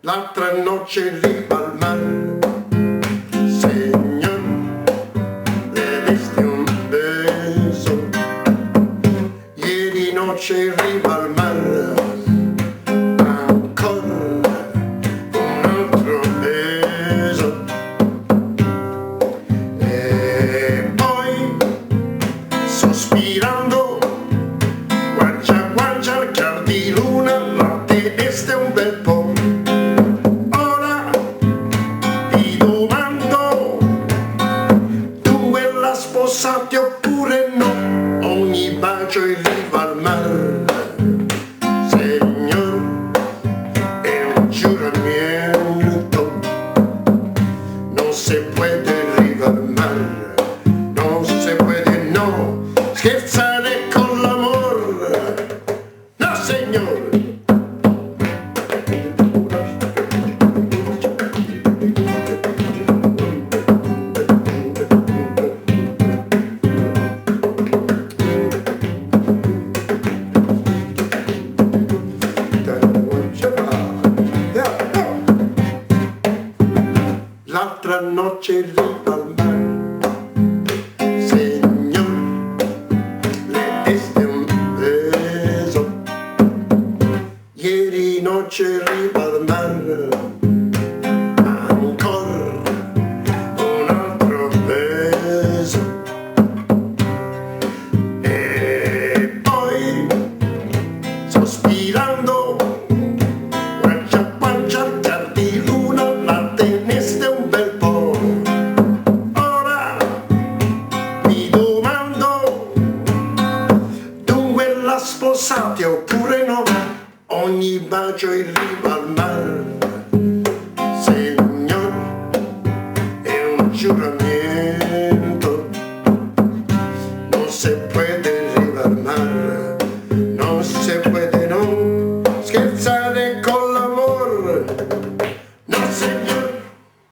L'altra noce in riva al mare, Signor, le desti un beso. Ieri noce in riva al mare, ancora un altro beso. E poi, sospirando, guancia guancia al chiar di luna, latte este un bel po'. Sposati oppure no, ogni bacio in riva al mare, Signor, è un giuramento, non se puede in riva al mare, non se puede no, scherzare con l'amor, no Signor. L'altra noce in riva al mare, Signor, le deste un beso. Ieri noce in riva al mare, ancora un altro beso. E poi, sospirando, guancia guancia al chiar di luna, la teneste un bel po'. Ora mi domando, dunque la sposate oppure no, ogni bacio in riva al mare, Signor, è un giuramento, non se puede